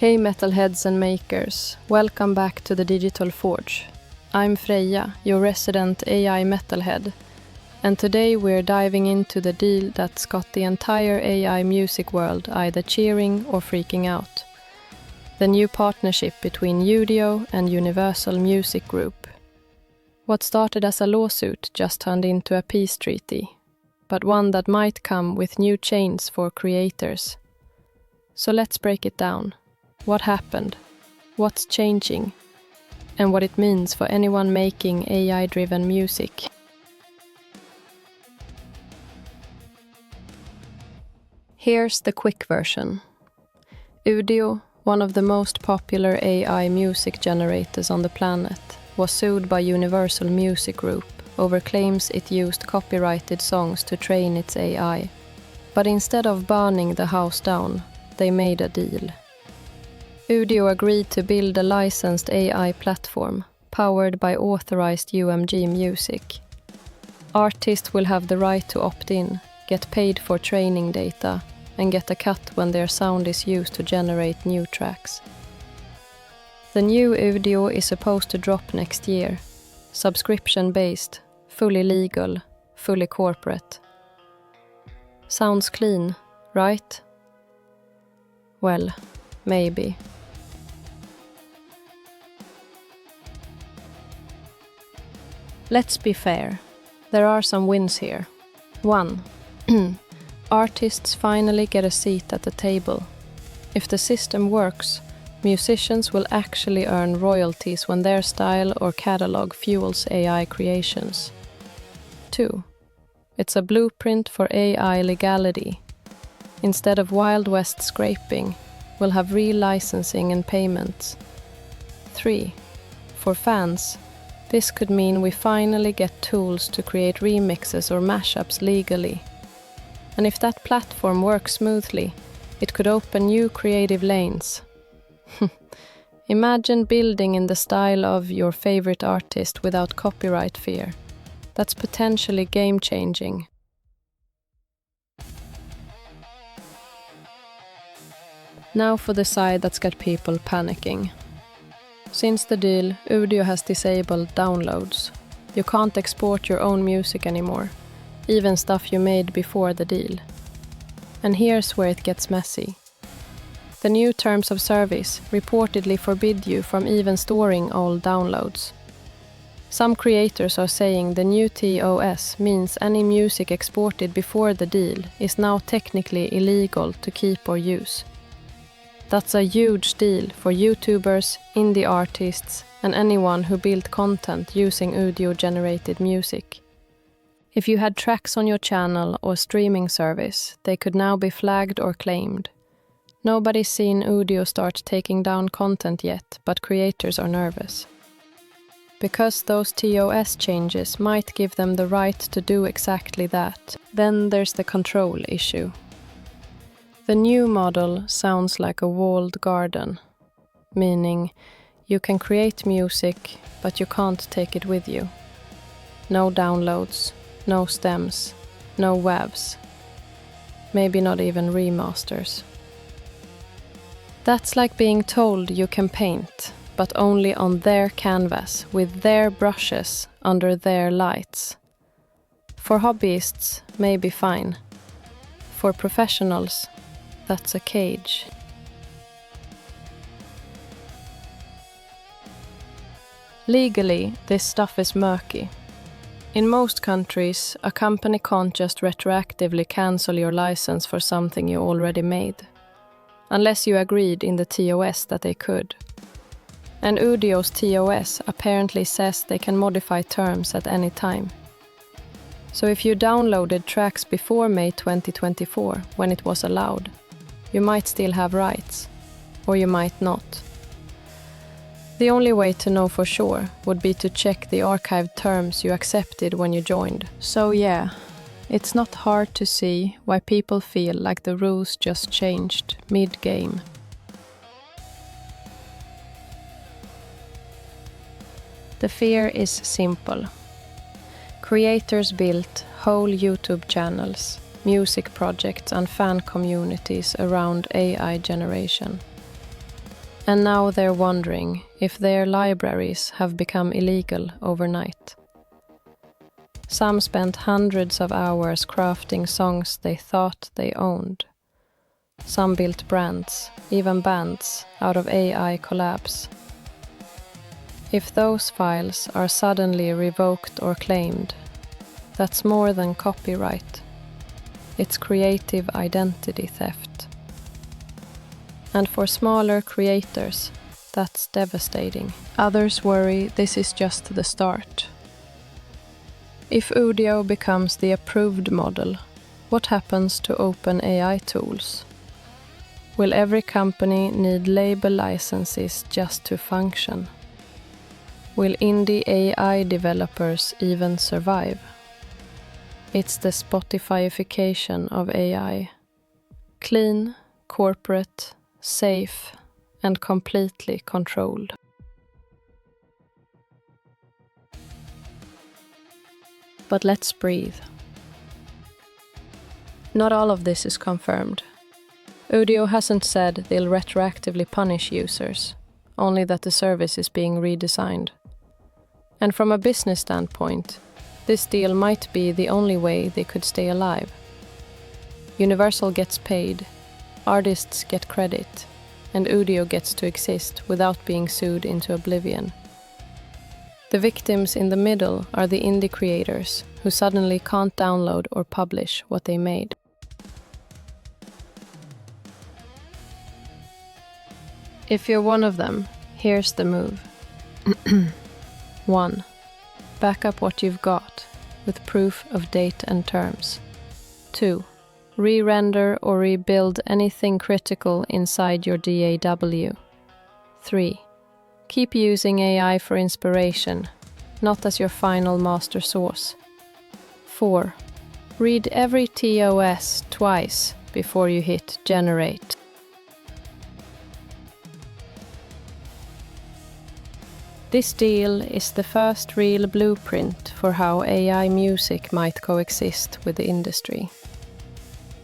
Hey metalheads and makers, welcome back to the Digital Forge. I'm Freja, your resident AI metalhead, and today we're diving into the deal that's got the entire AI music world either cheering or freaking out. The new partnership between Udio and Universal Music Group. What started as a lawsuit just turned into a peace treaty, but one that might come with new chains for creators. So let's break it down. What happened, what's changing, and what it means for anyone making AI-driven music. Here's the quick version. Udio, one of the most popular AI music generators on the planet, was sued by Universal Music Group over claims it used copyrighted songs to train its AI. But instead of burning the house down, they made a deal. Udio agreed to build a licensed AI platform, powered by authorized UMG music. Artists will have the right to opt in, get paid for training data, and get a cut when their sound is used to generate new tracks. The new Udio is supposed to drop next year, subscription-based, fully legal, fully corporate. Sounds clean, right? Well, maybe. Let's be fair. There are some wins here. 1. Artists finally get a seat at the table. If the system works, musicians will actually earn royalties when their style or catalog fuels AI creations. 2. It's a blueprint for AI legality. Instead of Wild West scraping, we'll have real licensing and payments. 3. For fans, this could mean we finally get tools to create remixes or mashups legally. And if that platform works smoothly, it could open new creative lanes. Imagine building in the style of your favorite artist without copyright fear. That's potentially game-changing. Now for the side that's got people panicking. Since the deal, Udio has disabled downloads. You can't export your own music anymore, even stuff you made before the deal. And here's where it gets messy. The new terms of service reportedly forbid you from even storing old downloads. Some creators are saying the new TOS means any music exported before the deal is now technically illegal to keep or use. That's a huge deal for YouTubers, indie artists, and anyone who built content using Udio-generated music. If you had tracks on your channel or streaming service, they could now be flagged or claimed. Nobody's seen Udio start taking down content yet, but creators are nervous. Because those TOS changes might give them the right to do exactly that, then there's the control issue. The new model sounds like a walled garden, meaning you can create music, but you can't take it with you. No downloads, no stems, no WAVs, maybe not even remasters. That's like being told you can paint, but only on their canvas, with their brushes, under their lights. For hobbyists, maybe fine. For professionals, that's a cage. Legally, this stuff is murky. In most countries, a company can't just retroactively cancel your license for something you already made, unless you agreed in the TOS that they could. And Udio's TOS apparently says they can modify terms at any time. So if you downloaded tracks before May 2024, when it was allowed, you might still have rights, or you might not. The only way to know for sure would be to check the archived terms you accepted when you joined. So yeah, it's not hard to see why people feel like the rules just changed mid-game. The fear is simple. Creators built whole YouTube channels, music projects and fan communities around AI generation. And now they're wondering if their libraries have become illegal overnight. Some spent hundreds of hours crafting songs they thought they owned. Some built brands, even bands, out of AI collabs. If those files are suddenly revoked or claimed, that's more than copyright. It's creative identity theft. And for smaller creators, that's devastating. Others worry this is just the start. If Udio becomes the approved model, what happens to open AI tools? Will every company need label licenses just to function? Will indie AI developers even survive? It's the Spotifyification of AI. Clean, corporate, safe, and completely controlled. But let's breathe. Not all of this is confirmed. Udio hasn't said they'll retroactively punish users, only that the service is being redesigned. And from a business standpoint, this deal might be the only way they could stay alive. Universal gets paid, artists get credit, and Udio gets to exist without being sued into oblivion. The victims in the middle are the indie creators who suddenly can't download or publish what they made. If you're one of them, here's the move. 1. Back up what you've got, with proof of date and terms. 2. Re-render or rebuild anything critical inside your DAW. 3. Keep using AI for inspiration, not as your final master source. 4. Read every TOS twice before you hit generate. This deal is the first real blueprint for how AI music might coexist with the industry.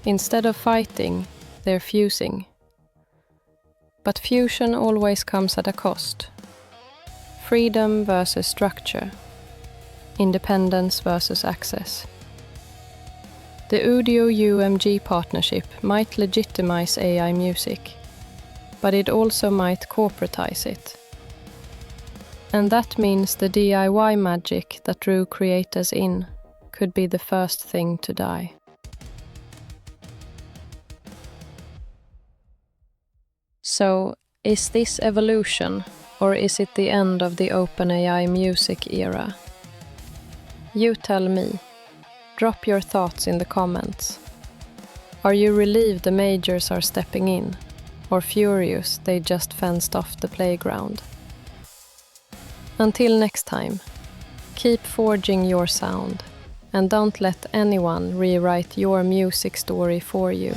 Instead of fighting, they're fusing. But fusion always comes at a cost. Freedom versus structure. Independence versus access. The Udio UMG partnership might legitimize AI music, but it also might corporatize it. And that means the DIY magic that drew creators in could be the first thing to die. So, is this evolution, or is it the end of the OpenAI music era? You tell me. Drop your thoughts in the comments. Are you relieved the majors are stepping in, or furious they just fenced off the playground? Until next time, keep forging your sound, and don't let anyone rewrite your music story for you.